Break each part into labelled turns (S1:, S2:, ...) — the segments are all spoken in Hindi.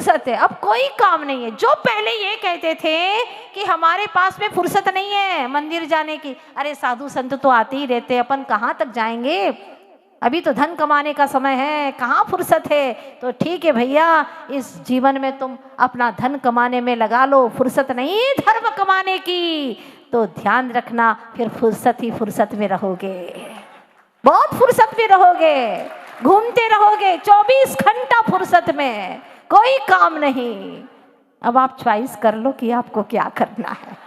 S1: फुर्सत है, अब कोई काम नहीं है। जो पहले ये कहते थे कि हमारे पास में फुर्सत नहीं है मंदिर जाने की, अरे साधु संत तो आते ही रहते, अपन कहाँ तक जाएंगे, अभी तो धन कमाने का समय है, कहाँ फुर्सत है। तो ठीक है भैया, इस जीवन में तुम अपना धन कमाने में लगा लो, फुर्सत नहीं धर्म कमाने की। तो ध्यान रखना, फिर फुर्सत ही फुर्सत में रहोगे, बहुत फुर्सत में रहोगे, घूमते रहोगे 24 घंटा फुर्सत में, कोई काम नहीं। अब आप चॉइस कर लो कि आपको क्या करना है।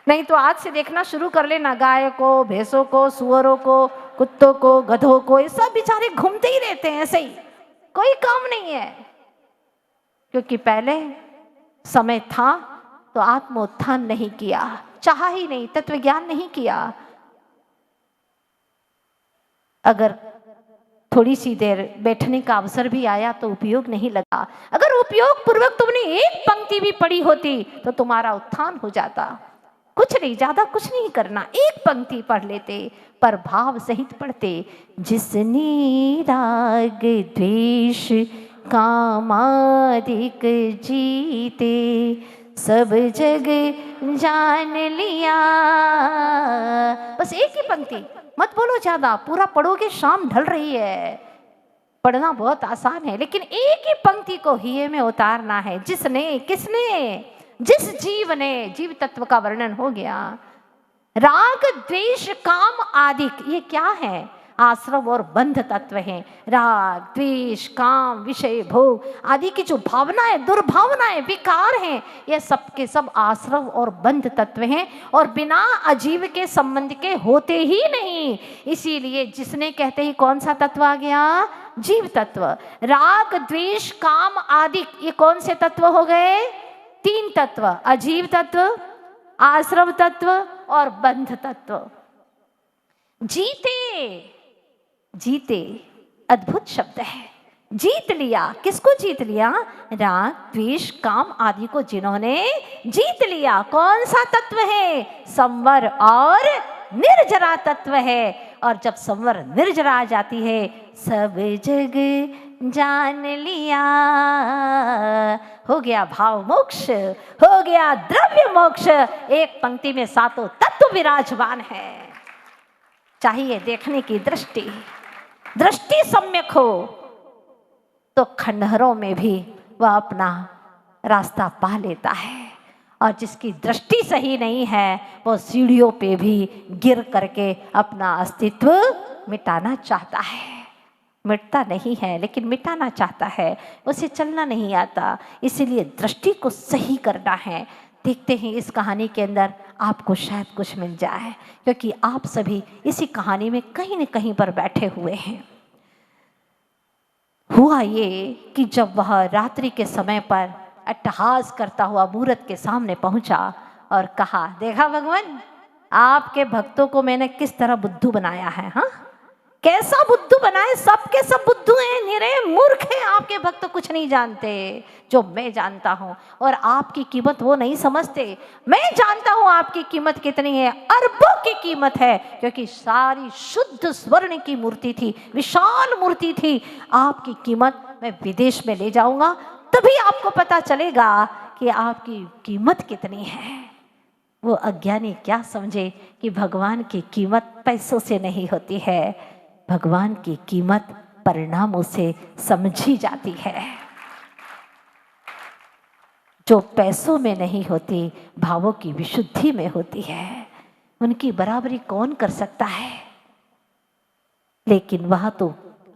S1: नहीं तो आज से देखना शुरू कर लेना, गाय को, भैंसों को, सुअरों को, कुत्तों को, गधों को, ये सब बेचारे घूमते ही रहते हैं ऐसे ही, कोई काम नहीं है। क्योंकि पहले समय था तो आत्मोत्थान नहीं किया, चाहा ही नहीं, तत्व ज्ञान नहीं किया। अगर थोड़ी सी देर बैठने का अवसर भी आया तो उपयोग नहीं लगा। अगर उपयोग पूर्वक तुमने एक पंक्ति भी पढ़ी होती तो तुम्हारा उत्थान हो जाता। कुछ नहीं, ज्यादा कुछ नहीं करना, एक पंक्ति पढ़ लेते, पर भाव सहित पढ़ते। जिसने राग द्वेष कामादिक जीते, सब जग जान लिया। बस एक ही पंक्ति, मत बोलो ज्यादा, पूरा पढ़ोगे शाम ढल रही है। पढ़ना बहुत आसान है, लेकिन एक ही पंक्ति को हिये में उतारना है। जिसने, किसने, जिस जीव ने, जीव तत्व का वर्णन हो गया। राग द्वेष काम आदि, ये क्या है? आश्रव और बंध तत्व हैं। राग द्वेष काम विषय भोग आदि की जो भावनाएं, दुर्भावनाएं, विकार हैं, ये सब के सब आश्रव और बंध तत्व हैं, और बिना अजीव के संबंध के होते ही नहीं। इसीलिए जिसने कहते ही कौन सा तत्व आ गया? जीव तत्व। राग द्वेष काम आदि, ये कौन से तत्व हो गए? 3 तत्व, अजीव तत्व, आश्रव तत्व और बंध तत्व। जीते, जीते अद्भुत शब्द है। जीत लिया, किसको जीत लिया? राग द्वेष काम आदि को जिन्होंने जीत लिया। कौन सा तत्व है? संवर और निर्जरा तत्व है। और जब संवर निर्जरा आ जाती है, सब जग जान लिया, हो गया भाव मोक्ष, हो गया द्रव्य मोक्ष। एक पंक्ति में सातों तत्व विराजमान है। चाहिए देखने की दृष्टि, दृष्टि सम्यक हो तो खंडहरों में भी वह अपना रास्ता पा लेता है। और जिसकी दृष्टि सही नहीं है, वो सीढ़ियों पे भी गिर करके अपना अस्तित्व मिटाना चाहता है। मिटता नहीं है, लेकिन मिटाना चाहता है, उसे चलना नहीं आता। इसीलिए दृष्टि को सही करना है। देखते हैं इस कहानी के अंदर आपको शायद कुछ मिल जाए, क्योंकि आप सभी इसी कहानी में कहीं न कहीं पर बैठे हुए हैं। हुआ ये कि जब वह रात्रि के समय पर अट्टहास करता हुआ मूरत के सामने पहुंचा और कहा, देखा भगवान, आपके भक्तों को मैंने किस तरह बुद्धू बनाया है। हाँ, कैसा बुद्धू बनाए? सबके सब बुद्धू हैं, निरे मूर्ख हैं। आपके भक्त कुछ नहीं जानते जो मैं जानता हूँ, और आपकी कीमत वो नहीं समझते। मैं जानता हूँ आपकी कीमत कितनी है, अरबों की कीमत है, क्योंकि सारी शुद्ध स्वर्ण की मूर्ति थी, विशाल मूर्ति थी। आपकी कीमत मैं विदेश में ले जाऊंगा, तभी आपको पता चलेगा कि आपकी कीमत कितनी है। वो अज्ञानी क्या समझे कि भगवान की कीमत पैसों से नहीं होती है, भगवान की कीमत परिणामों से समझी जाती है, जो पैसों में नहीं होती, भावों की विशुद्धि में होती है। उनकी बराबरी कौन कर सकता है? लेकिन वह तो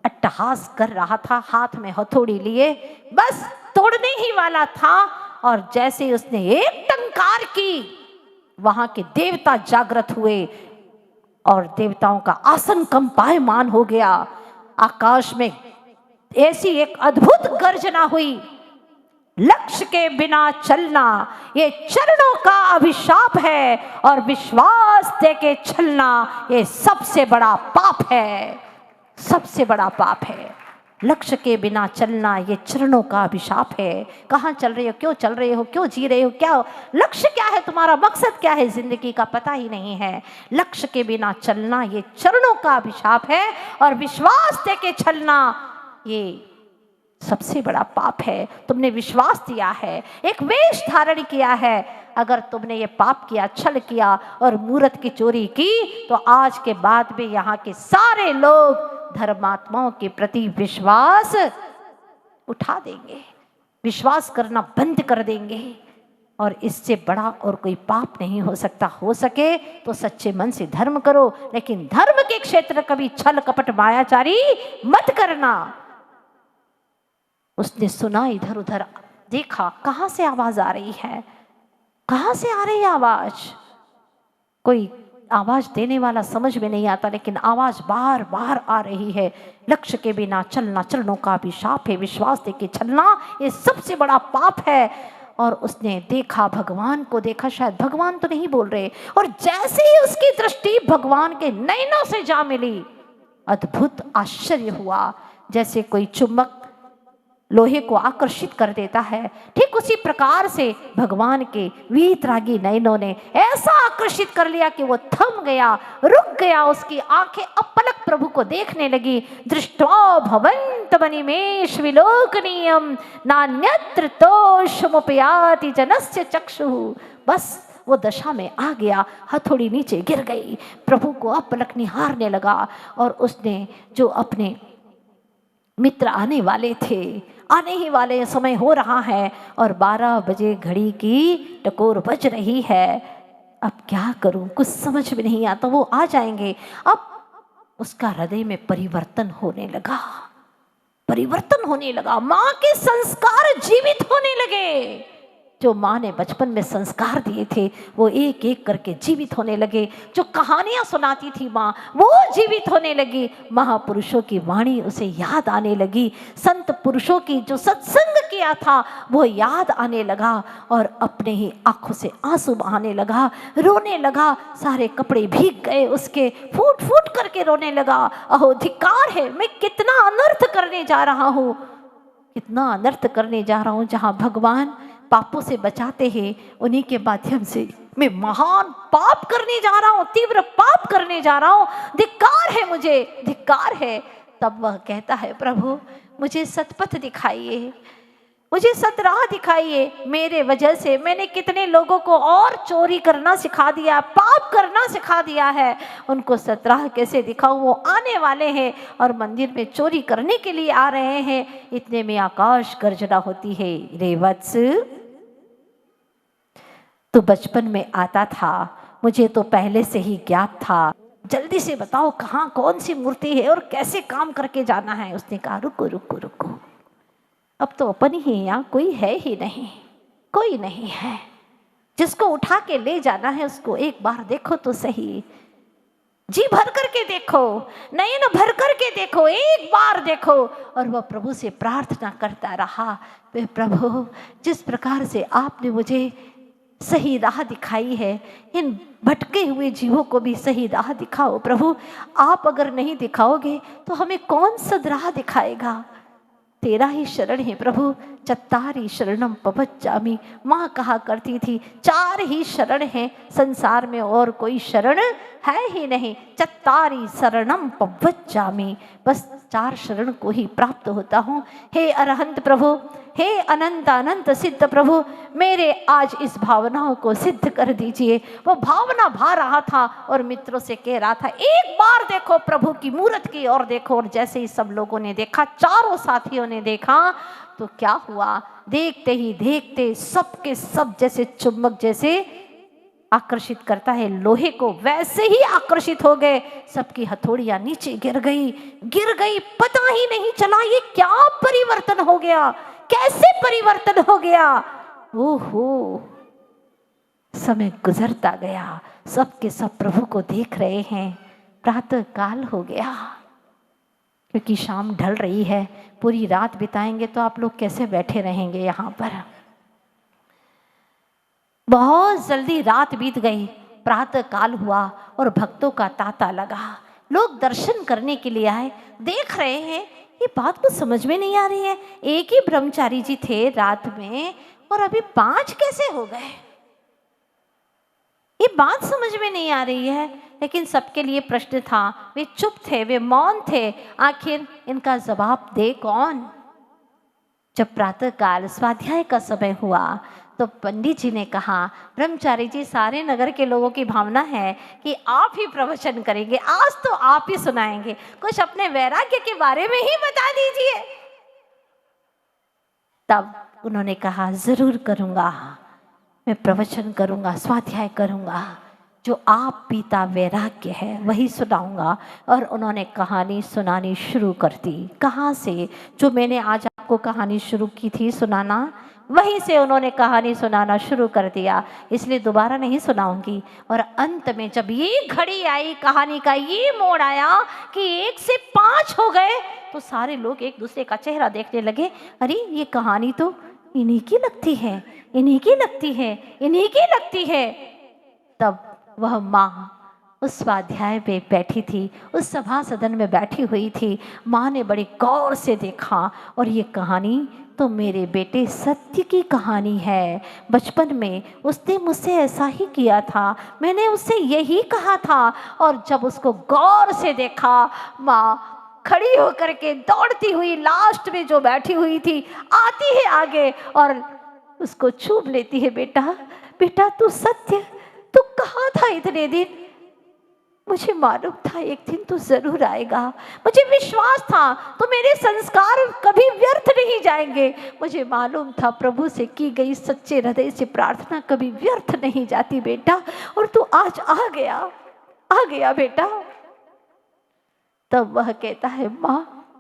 S1: अट्टहास कर रहा था, हाथ में हथौड़ी लिए, बस तोड़ने ही वाला था। और जैसे उसने एक टंकार की, वहां के देवता जागृत हुए और देवताओं का आसन कंपायमान हो गया। आकाश में ऐसी एक अद्भुत गर्जना हुई। लक्ष्य के बिना चलना ये चरणों का अभिशाप है, और विश्वास दे के चलना ये सबसे बड़ा पाप है, सबसे बड़ा पाप है। लक्ष्य के बिना चलना ये चरणों का अभिशाप है। कहाँ चल रहे हो, क्यों चल रहे हो, क्यों जी रहे हो, क्या लक्ष्य क्या है तुम्हारा, मकसद क्या है जिंदगी का, पता ही नहीं है। लक्ष्य के बिना चलना ये चरणों का अभिशाप है, और विश्वास दे के चलना ये सबसे बड़ा पाप है। तुमने विश्वास दिया है, एक वेश धारण किया है। अगर तुमने ये पाप किया, छल किया और मूरत की चोरी की, तो आज के बाद में यहाँ के सारे लोग धर्मात्माओं के प्रति विश्वास उठा देंगे, विश्वास करना बंद कर देंगे। और इससे बड़ा और कोई पाप नहीं हो सकता। हो सके तो सच्चे मन से धर्म करो, लेकिन धर्म के क्षेत्र कभी छल कपट मायाचारी मत करना। उसने सुना, इधर उधर देखा, कहां से आवाज आ रही है, कहां से आ रही है आवाज। कोई आवाज देने वाला समझ में नहीं आता, लेकिन आवाज बार बार आ रही है। लक्ष्य के बिना चलना चरणों का अभिशाप है, विश्वास देके चलना ये सबसे बड़ा पाप है। और उसने देखा, भगवान को देखा, शायद भगवान तो नहीं बोल रहे, और जैसे ही उसकी दृष्टि भगवान के नयनों से जा मिली, अद्भुत आश्चर्य हुआ। जैसे कोई चुंबक लोहे को आकर्षित कर देता है, ठीक उसी प्रकार से भगवान के वीतरागी नयनों ने ऐसा आकर्षित कर लिया कि वो थम गया, रुक गया। उसकी आंखें अपलक प्रभु को देखने लगी। दृष्ट्वा भवंत बनिमेष विलोकनीयम नान्यत्र तोषमुपयाति जनस्य चक्षुः। बस वो दशा में आ गया, हथौड़ी नीचे गिर गई, प्रभु को अपलक निहारने लगा। और उसने जो अपने मित्र आने वाले थे, आने ही वाले, समय हो रहा है और 12 बजे घड़ी की टकोर बज रही है। अब क्या करूं, कुछ समझ में नहीं आता, वो आ जाएंगे। अब उसका हृदय में परिवर्तन होने लगा, परिवर्तन होने लगा। मां के संस्कार जीवित होने लगे। जो माँ ने बचपन में संस्कार दिए थे वो एक एक करके जीवित होने लगे। जो कहानियां सुनाती थी माँ, वो जीवित होने लगी। महापुरुषों की वाणी उसे याद आने लगी। संत पुरुषों की जो सत्संग किया था वो याद आने लगा, और अपने ही आंखों से आंसू बहाने लगा, रोने लगा। सारे कपड़े भीग गए उसके, फूट फूट करके रोने लगा। अहो धिक्कार है, मैं कितना अनर्थ करने जा रहा हूँ, कितना अनर्थ करने जा रहा हूँ। जहाँ भगवान पापों से बचाते हैं, उन्हीं के माध्यम से मैं महान पाप करने जा रहा हूँ, तीव्र पाप करने जा रहा हूँ। धिक्कार है मुझे, धिक्कार है। तब वह कहता है, प्रभु मुझे सतपथ दिखाइए, मुझे सतराह दिखाइए। मेरे वजह से मैंने कितने लोगों को और चोरी करना सिखा दिया, पाप करना सिखा दिया है। उनको सतराह कैसे दिखाऊं? वो आने वाले हैं और मंदिर में चोरी करने के लिए आ रहे हैं। इतने में आकाश गर्जना होती है, रे वत्स तू बचपन में आता था, मुझे तो पहले से ही ज्ञात था। जल्दी से बताओ कहाँ कौन सी मूर्ति है और कैसे काम करके जाना है। उसने कहा, रुको रुको रुको, अब तो अपन ही यहाँ कोई है ही नहीं, कोई नहीं है। जिसको उठा के ले जाना है उसको एक बार देखो तो सही, जी भर करके देखो, नयन भर करके देखो, एक बार देखो। और वह प्रभु से प्रार्थना करता रहा, प्रभु जिस प्रकार से आपने मुझे सही राह दिखाई है, इन भटके हुए जीवों को भी सही राह दिखाओ प्रभु। आप अगर नहीं दिखाओगे तो हमें कौन सा राह दिखाएगा? तेरा ही शरण है प्रभु, चत्तारी शरणम पवज्जामि। माँ कहा करती थी, 4 ही शरण हैं संसार में, और कोई शरण है ही नहीं। चत्तारी शरणम पवज्जामि, बस 4 शरण को ही प्राप्त होता हूँ। हे अरहंत प्रभु, हे अनंत अनंत सिद्ध प्रभु, मेरे आज इस भावनाओं को सिद्ध कर दीजिए। वो भावना भा रहा था और मित्रों से कह रहा था, एक बार देखो प्रभु की मूर्त की ओर देखो। और जैसे ही सब लोगों ने देखा, चारों साथियों ने देखा, तो क्या हुआ? देखते ही देखते सबके सब जैसे चुंबक जैसे आकर्षित करता है लोहे को, वैसे ही आकर्षित हो गए। सबकी हथौड़ियां नीचे गिर गई, गिर गई। पता ही नहीं चला ये क्या परिवर्तन हो गया, कैसे परिवर्तन हो गया। ओहो, समय गुजरता गया, सबके सब प्रभु को देख रहे हैं। प्रातः काल हो गया, क्योंकि शाम ढल रही है। पूरी रात बिताएंगे तो आप लोग कैसे बैठे रहेंगे यहाँ पर? बहुत जल्दी रात बीत गई, प्रातः काल हुआ और भक्तों का तांता लगा। लोग दर्शन करने के लिए आए, देख रहे हैं, ये बात कुछ समझ में नहीं आ रही है। एक ही ब्रह्मचारी जी थे रात में और अभी 5 कैसे हो गए? ये बात समझ में नहीं आ रही है। लेकिन सबके लिए प्रश्न था, वे चुप थे, वे मौन थे। आखिर इनका जवाब दे कौन? जब प्रातःकाल स्वाध्याय का समय हुआ तो पंडित जी ने कहा, ब्रह्मचारी जी, सारे नगर के लोगों की भावना है कि आप ही प्रवचन करेंगे, आज तो आप ही सुनाएंगे, कुछ अपने वैराग्य के बारे में ही बता दीजिए। तब उन्होंने कहा, जरूर करूँगा, मैं प्रवचन करूँगा, स्वाध्याय करूँगा, जो आप पीता वैराग्य है वही सुनाऊंगा। और उन्होंने कहानी सुनानी शुरू कर दी। कहाँ से? जो मैंने आज आपको कहानी शुरू की थी सुनाना, वहीं से उन्होंने कहानी सुनाना शुरू कर दिया, इसलिए दोबारा नहीं सुनाऊंगी। और अंत में जब ये घड़ी आई, कहानी का ये मोड़ आया कि 1 से 5 हो गए, तो सारे लोग एक दूसरे का चेहरा देखने लगे, अरे ये कहानी तो इन्हीं की लगती है, इन्हीं की लगती है, इन्हीं की लगती है। तब वह माँ उस स्वाध्याय पे बैठी थी, उस सभा सदन में बैठी हुई थी। माँ ने बड़े गौर से देखा, और ये कहानी तो मेरे बेटे सत्य की कहानी है। बचपन में उसने मुझसे ऐसा ही किया था, मैंने उससे यही कहा था। और जब उसको गौर से देखा, माँ खड़ी होकर के दौड़ती हुई लास्ट में जो बैठी हुई थी आती है आगे और उसको चूम लेती है, बेटा बेटा तू सत्य, तू कहाँ था इतने दिन? मुझे मालूम था एक दिन तू जरूर आएगा, मुझे विश्वास था तो मेरे संस्कार कभी व्यर्थ नहीं जाएंगे। मुझे मालूम था प्रभु से की गई सच्चे हृदय से प्रार्थना कभी व्यर्थ नहीं जाती बेटा, और तू आज आ गया बेटा। तब वह कहता है, माँ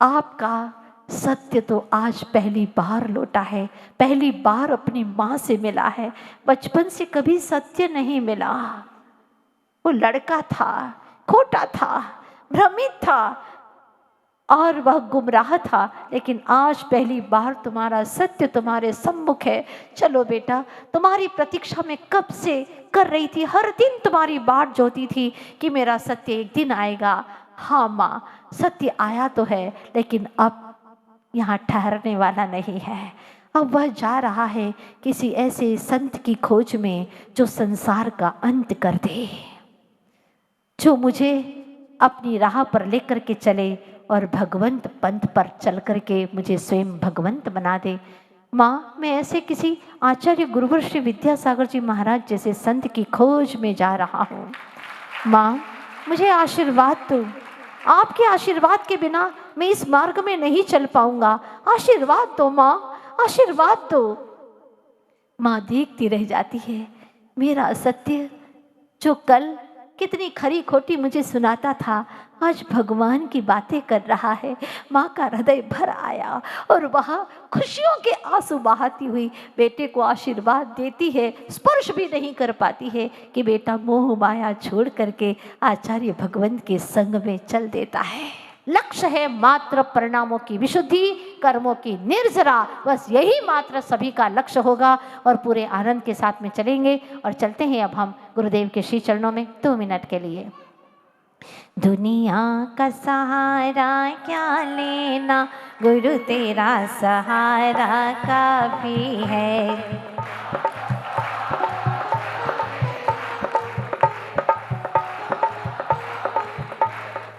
S1: आपका सत्य तो आज पहली बार लौटा है, पहली बार अपनी माँ से मिला है। बचपन से कभी सत्य नहीं मिला। वो लड़का था, खोटा था, भ्रमित था और वह गुमराह था, लेकिन आज पहली बार तुम्हारा सत्य तुम्हारे सम्मुख है। चलो बेटा, तुम्हारी प्रतीक्षा में कब से कर रही थी, हर दिन तुम्हारी बाट जोती थी कि मेरा सत्य एक दिन आएगा। हाँ माँ, सत्य आया तो है, लेकिन अब यहाँ ठहरने वाला नहीं है। अब वह जा रहा है किसी ऐसे संत की खोज में जो संसार का अंत कर दे, जो मुझे अपनी राह पर लेकर के चले और भगवंत पंथ पर चल करके मुझे स्वयं भगवंत बना दे। माँ, मैं ऐसे किसी आचार्य गुरुवर श्री विद्यासागर जी महाराज जैसे संत की खोज में जा रहा हूँ। माँ, मुझे आशीर्वाद दो, आपके आशीर्वाद के बिना मैं इस मार्ग में नहीं चल पाऊंगा। आशीर्वाद दो माँ, आशीर्वाद दो। माँ देखती रह जाती है। मेरा सत्य जो कल कितनी खरी खोटी मुझे सुनाता था, आज भगवान की बातें कर रहा है। माँ का हृदय भर आया और वह खुशियों के आंसू बहाती हुई बेटे को आशीर्वाद देती है, स्पर्श भी नहीं कर पाती है कि बेटा मोह माया छोड़ करके आचार्य भगवंत के संग में चल देता है। लक्ष्य है मात्र परिणामों की विशुद्धि, कर्मों की निर्जरा, बस यही मात्र सभी का लक्ष्य होगा। और पूरे आनंद के साथ में चलेंगे। और चलते हैं अब हम गुरुदेव के श्री चरणों में 2 मिनट के लिए। दुनिया का सहारा क्या लेना, गुरु तेरा सहारा काफी है।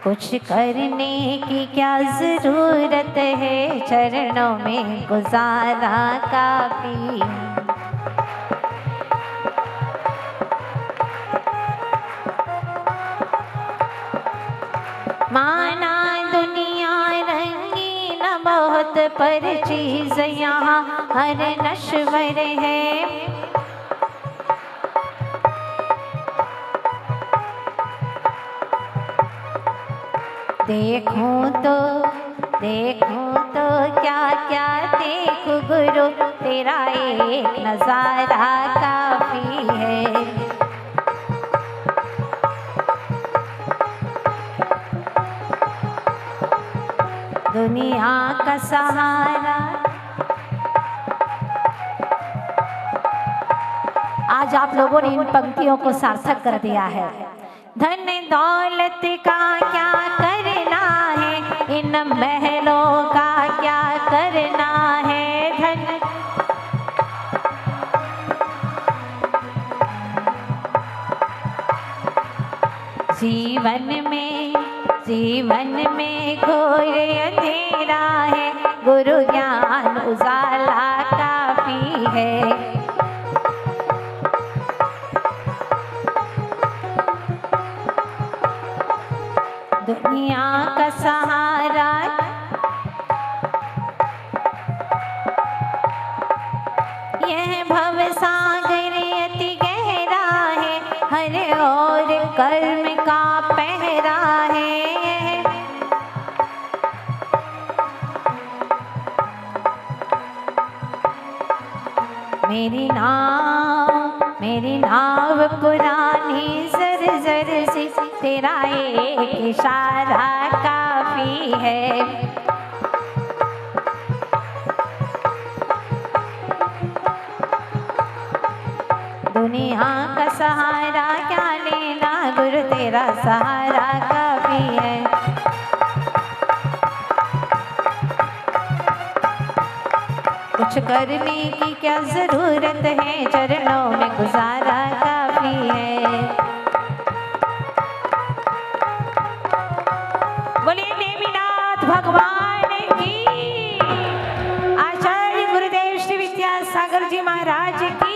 S1: कुछ करने की क्या जरूरत है, चरणों में गुजारा काफी। माना दुनिया रंगीन बहुत, पर चीज यहाँ हर नश्वर है। देखूं तो क्या क्या देखूं गुरु, तेरा एक नजारा काफी है। दुनिया का सहारा। आज आप लोगों ने इन पंक्तियों को सार्थक कर दिया है। धन दौलत का क्या करना है, इन महलों का क्या करना है। धन जीवन में जीवन में घोर अंधेरा है, गुरु ज्ञान उजाला काफी है। दुनिया का सहारा यह भव सागर अति गहरा है, हर ओर कर्म का पहरा है। मेरी नाव पुरानी जर जर सी, तेरा एक इशारा काफी है। दुनिया का सहारा क्या लेना, गुरु तेरा सहारा काफी है। कुछ करने की क्या जरूरत है, चरणों में गुजारा काफी है। बोलिए नेमिनाथ भगवान की, आचार्य गुरुदेव श्री विद्यासागर जी महाराज की।